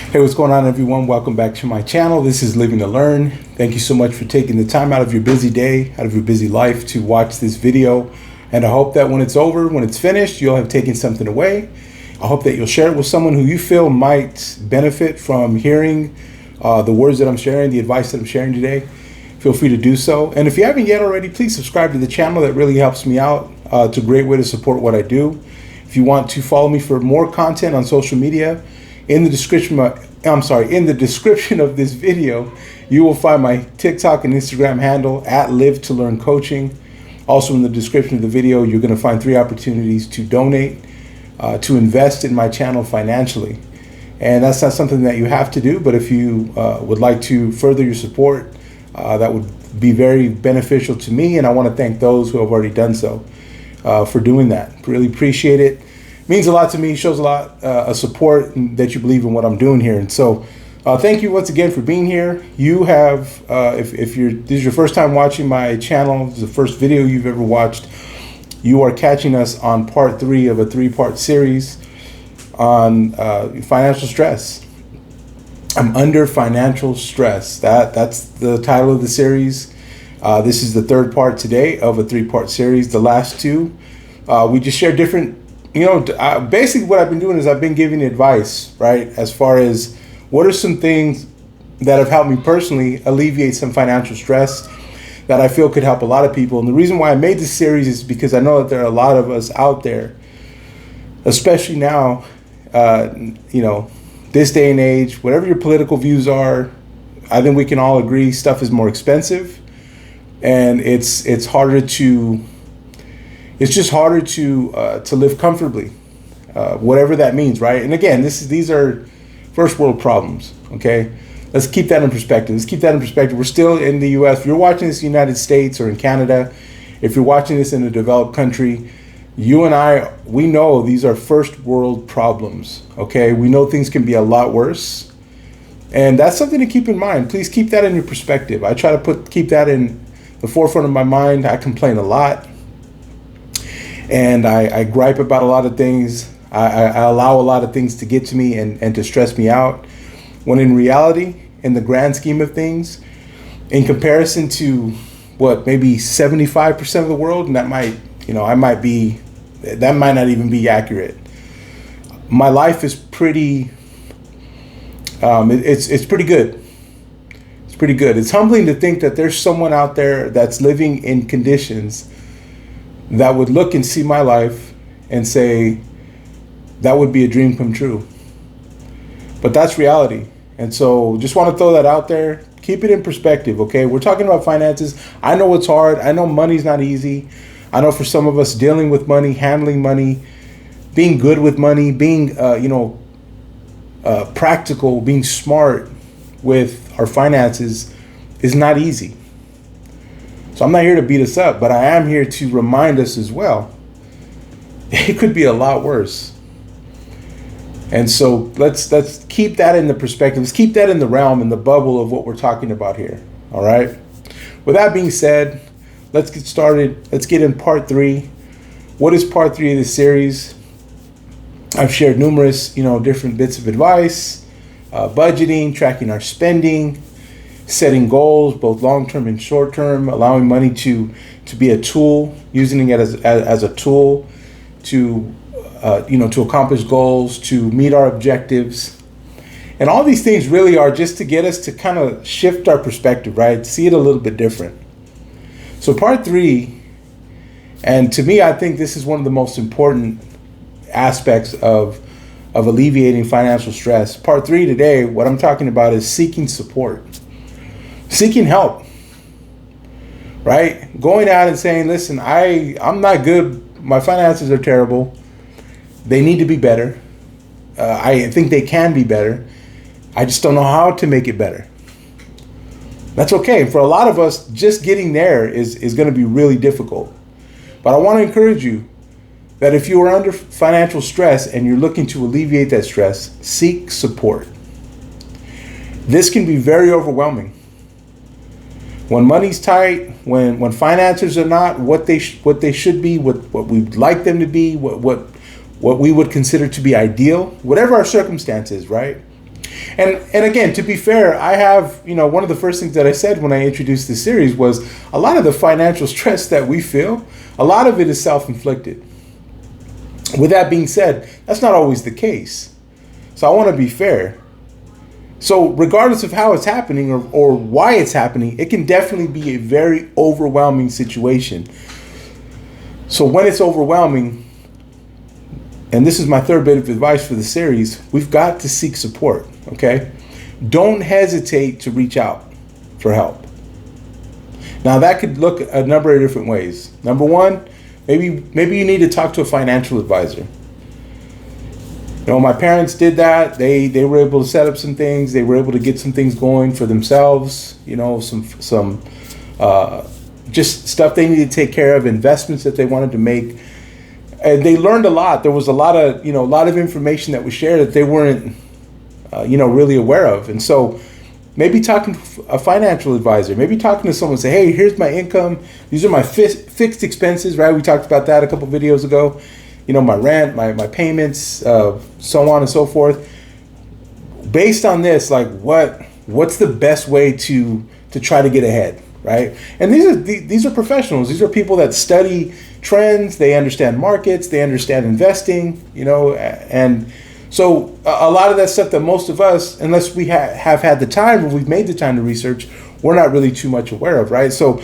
Hey, what's going on, everyone? Welcome back to my channel. This is Living to Learn. Thank you so much for taking the time out of your busy day, out of your busy life to watch this video. And I hope that when it's over, when it's finished, you'll have taken something away. I hope that you'll share it with someone who you feel might benefit from hearing the words that I'm sharing, the advice that I'm sharing today. Feel free to do so. And if you haven't yet already, please subscribe to the channel. That really helps me out. It's a great way to support what I do. If you want to follow me for more content on social media, in the description of this video, you will find my TikTok and Instagram handle at Live to Learn Coaching. Also in the description of the video, you're going to find 3 opportunities to donate, to invest in my channel financially. And that's not something that you have to do, but if you would like to further your support, that would be very beneficial to me. And I want to thank those who have already done so for doing that. Really appreciate it. Means a lot to me, shows a lot of support that you believe in what I'm doing here. And so thank you once again for being here. You have, if this is your first time watching my channel, this is the first video you've ever watched, you are catching us on part 3 of a 3-part series on financial stress. I'm under financial stress. That's the title of the series. This is the 3rd part today of a 3-part series. The last 2, we just share different, basically what I've been doing is I've been giving advice, right? As far as what are some things that have helped me personally alleviate some financial stress that I feel could help a lot of people. And the reason why I made this series is because I know that there are a lot of us out there, especially now, this day and age, whatever your political views are, I think we can all agree stuff is more expensive, and it's just harder to live comfortably, whatever that means, right? And again, these are first world problems, okay? Let's keep that in perspective. We're still in the U.S. If you're watching this in the United States or in Canada, if you're watching this in a developed country, you and I, we know these are first world problems, okay? We know things can be a lot worse. And that's something to keep in mind. Please keep that in your perspective. I try to keep that in the forefront of my mind. I complain a lot. And I gripe about a lot of things. I allow a lot of things to get to me and to stress me out. When in reality, in the grand scheme of things, in comparison to maybe 75% of the world, and that might not even be accurate. My life is pretty, it's pretty good. It's pretty good. It's humbling to think that there's someone out there that's living in conditions that would look and see my life and say, that would be a dream come true. But that's reality. And so just want to throw that out there. Keep it in perspective, okay? We're talking about finances. I know it's hard. I know money's not easy. I know for some of us, dealing with money, handling money, being good with money, being, practical, being smart with our finances is not easy. So I'm not here to beat us up, but I am here to remind us as well. It could be a lot worse. And so let's keep that in the perspective. Let's keep that in the realm, in the bubble of what we're talking about here. All right. With that being said, let's get started. Let's get in part 3. What is part 3 of this series? I've shared numerous, different bits of advice, budgeting, tracking our spending, setting goals, both long-term and short-term, allowing money to be a tool, using it as a tool to accomplish goals, to meet our objectives. And all these things really are just to get us to kind of shift our perspective, right? See it a little bit different. So part 3, and to me, I think this is one of the most important aspects of alleviating financial stress. Part 3 today, what I'm talking about is seeking support. Seeking help, right? Going out and saying, listen, I'm not good. My finances are terrible. They need to be better. I think they can be better. I just don't know how to make it better. That's okay. For a lot of us, just getting there is going to be really difficult. But I want to encourage you that if you are under financial stress and you're looking to alleviate that stress, seek support. This can be very overwhelming. When money's tight, when finances are not what they should be, what we'd like them to be, what we would consider to be ideal, whatever our circumstances, right? And again, to be fair, I have, one of the first things that I said when I introduced this series was a lot of the financial stress that we feel, a lot of it is self-inflicted. With that being said, that's not always the case. So I want to be fair. So regardless of how it's happening or why it's happening, it can definitely be a very overwhelming situation. So when it's overwhelming, and this is my third bit of advice for the series, we've got to seek support, okay? Don't hesitate to reach out for help. Now that could look a number of different ways. Number one, maybe you need to talk to a financial advisor. My parents did that. They were able to set up some things. They were able to get some things going for themselves. Some just stuff they needed to take care of, investments that they wanted to make, and they learned a lot. There was a lot of information that was shared that they weren't, really aware of. And so, maybe talking to a financial advisor, maybe talking to someone, say, hey, here's my income. These are my fixed expenses, right? We talked about that a couple videos ago. My rent, my payments, so on and so forth. Based on this, like what's the best way to try to get ahead, right? And these are professionals. These are people that study trends. They understand markets. They understand investing. And so a lot of that stuff that most of us, unless we have had the time or we've made the time to research, we're not really too much aware of, right? So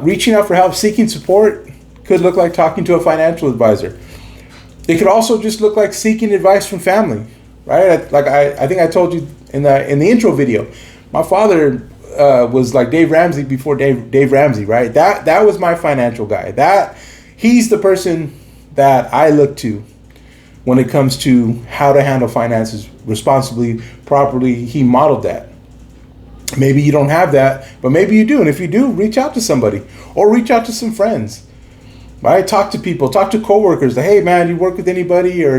reaching out for help, seeking support could look like talking to a financial advisor. It could also just look like seeking advice from family, right? Like I think I told you in the intro video, my father was like Dave Ramsey before Dave Ramsey, right? That was my financial guy. He's the person that I look to when it comes to how to handle finances responsibly, properly. He modeled that. Maybe you don't have that, but maybe you do. And if you do, reach out to somebody or reach out to some friends. Right? Talk to people, talk to coworkers. Hey man, you work with anybody? Or,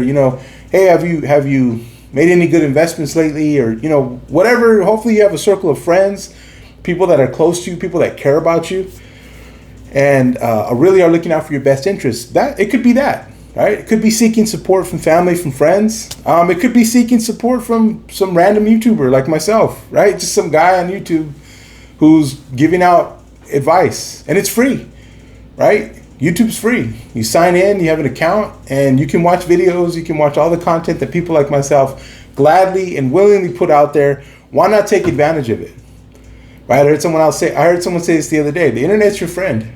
hey, have you made any good investments lately? Or, whatever. Hopefully you have a circle of friends, people that are close to you, people that care about you and really are looking out for your best interests. It could be that, right? It could be seeking support from family, from friends. It could be seeking support from some random YouTuber like myself, right? Just some guy on YouTube who's giving out advice, and it's free, right? YouTube's free. You sign in, you have an account, and you can watch videos. You can watch all the content that people like myself gladly and willingly put out there. Why not take advantage of it? Right? I heard someone say this the other day. The internet's your friend,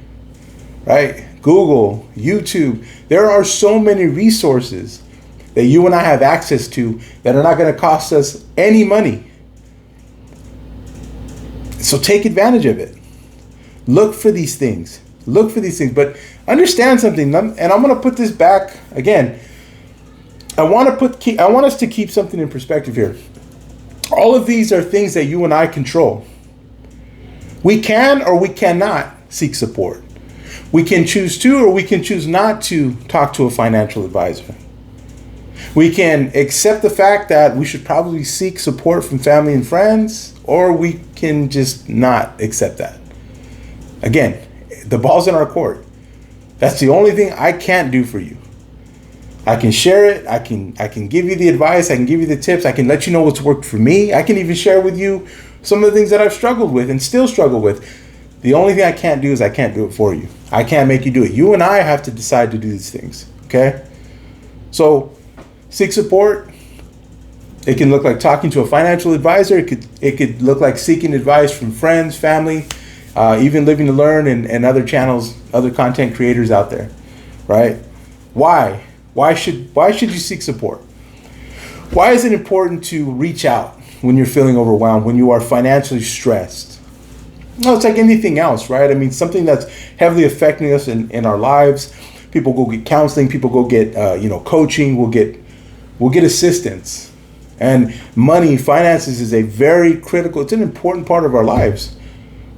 right? Google, YouTube. There are so many resources that you and I have access to that are not going to cost us any money. So take advantage of it. Look for these things. But understand something, and I'm going to put this back again. I want us to keep something in perspective here. All of these are things that you and I control. We can or we cannot seek support. We can choose to or we can choose not to talk to a financial advisor. We can accept the fact that we should probably seek support from family and friends, or we can just not accept that. Again, the ball's in our court. That's the only thing I can't do for you. I can share it. I can give you the advice. I can give you the tips. I can let you know what's worked for me. I can even share with you some of the things that I've struggled with and still struggle with. The only thing I can't do is I can't do it for you. I can't make you do it. You and I have to decide to do these things. Okay? So seek support. It can look like talking to a financial advisor. It could look like seeking advice from friends, family, even Living to Learn and other channels, other content creators out there, right? Why? Why should you seek support? Why is it important to reach out when you're feeling overwhelmed, when you are financially stressed? No, it's like anything else, right? I mean, something that's heavily affecting us in our lives. People go get counseling. People go get coaching. We'll get assistance. And money, finances is a very critical. It's an important part of our lives,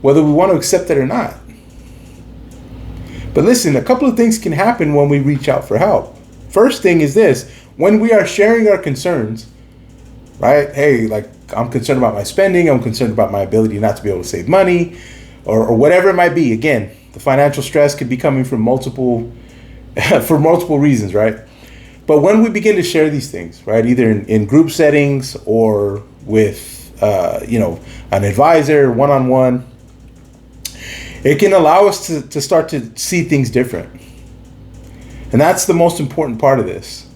whether we want to accept it or not. But listen, a couple of things can happen when we reach out for help. First thing is this: when we are sharing our concerns, right? Hey, like, I'm concerned about my spending. I'm concerned about my ability not to be able to save money, or whatever it might be. Again, the financial stress could be coming from multiple reasons, right? But when we begin to share these things, right, either in group settings or with, an advisor, one-on-one, it can allow us to start to see things different. And that's the most important part of this.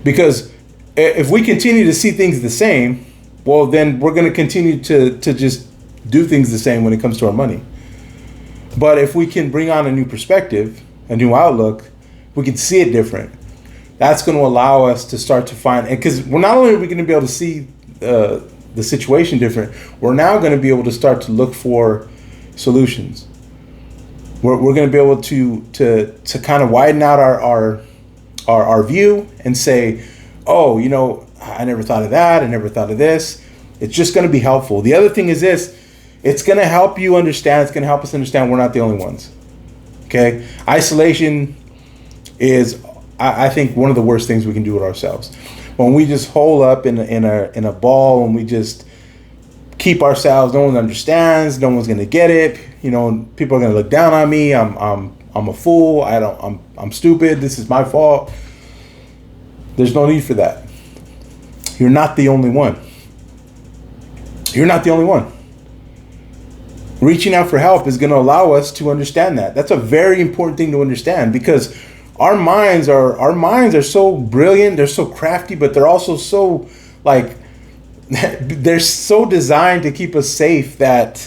Because if we continue to see things the same, well, then we're going to continue to just do things the same when it comes to our money. But if we can bring on a new perspective, a new outlook, we can see it different. That's going to allow us to start to find, because we're not only are we going to be able to see the situation different, we're now going to be able to start to look for solutions. We're going to be able to kind of widen out our view and say, oh, I never thought of that. I never thought of this. It's just going to be helpful. The other thing is this. It's going to help you understand. It's going to help us understand we're not the only ones. Okay? Isolation is, I think, one of the worst things we can do with ourselves. When we just hole up in a ball and we just keep ourselves, no one understands, no one's going to get it. People are going to look down on me. I'm a fool. I'm stupid. This is my fault. There's no need for that. You're not the only one. You're not the only one. Reaching out for help is going to allow us to understand that. That's a very important thing to understand, because our minds are so brilliant, they're so crafty, but they're also so they're so designed to keep us safe that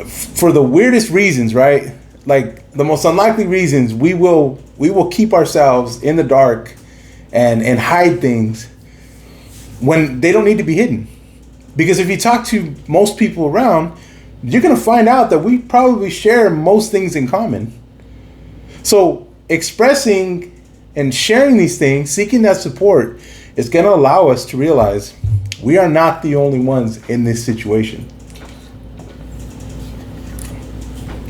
for the weirdest reasons, right? Like the most unlikely reasons, we will keep ourselves in the dark and hide things when they don't need to be hidden. Because if you talk to most people around, you're going to find out that we probably share most things in common. So expressing and sharing these things, seeking that support, is going to allow us to realize we are not the only ones in this situation.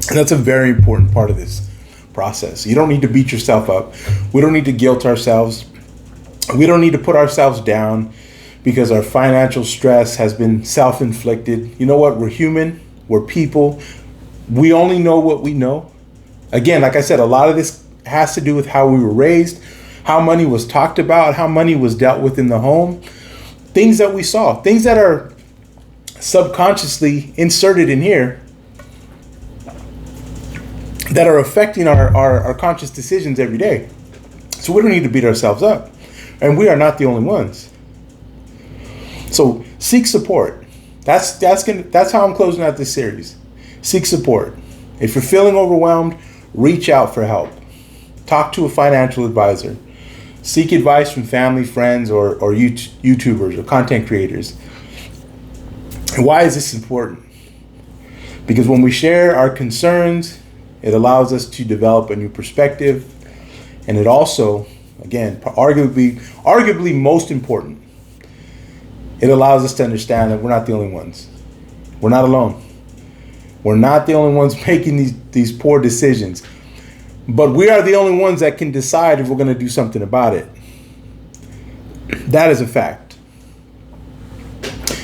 And that's a very important part of this process. You don't need to beat yourself up. We don't need to guilt ourselves. We don't need to put ourselves down because our financial stress has been self-inflicted. You know what? We're human. We're people. We only know what we know. Again, like I said, a lot of this has to do with how we were raised, how money was talked about, how money was dealt with in the home, things that we saw, things that are subconsciously inserted in here that are affecting our conscious decisions every day. So we don't need to beat ourselves up. And we are not the only ones. So seek support. That's how I'm closing out this series. Seek support. If you're feeling overwhelmed, reach out for help. Talk to a financial advisor. Seek advice from family, friends, or YouTubers or content creators. And why is this important? Because when we share our concerns, it allows us to develop a new perspective. And it also, again, arguably most important, it allows us to understand that we're not the only ones. We're not alone. We're not the only ones making these poor decisions. But we are the only ones that can decide if we're going to do something about it. That is a fact.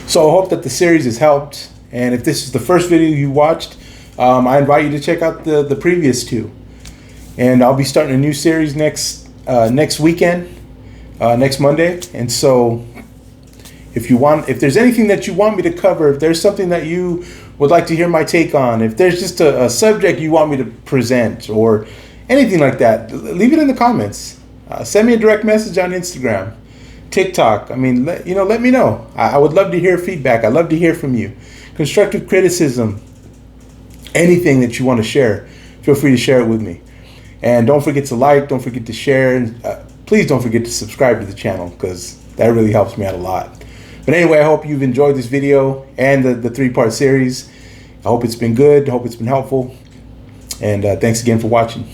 So I hope that the series has helped. And if this is the first video you watched, I invite you to check out the previous two. And I'll be starting a new series next weekend, next Monday. And so if there's anything that you want me to cover, if there's something that you would like to hear my take on, if there's just a subject you want me to present or anything like that, leave it in the comments. Send me a direct message on Instagram, TikTok. I mean, let me know. I would love to hear feedback. I'd love to hear from you. Constructive criticism, anything that you want to share, feel free to share it with me. And don't forget to like, don't forget to share, and please don't forget to subscribe to the channel, because that really helps me out a lot. But anyway, I hope you've enjoyed this video and the 3-part series. I hope it's been good. I hope it's been helpful. And thanks again for watching.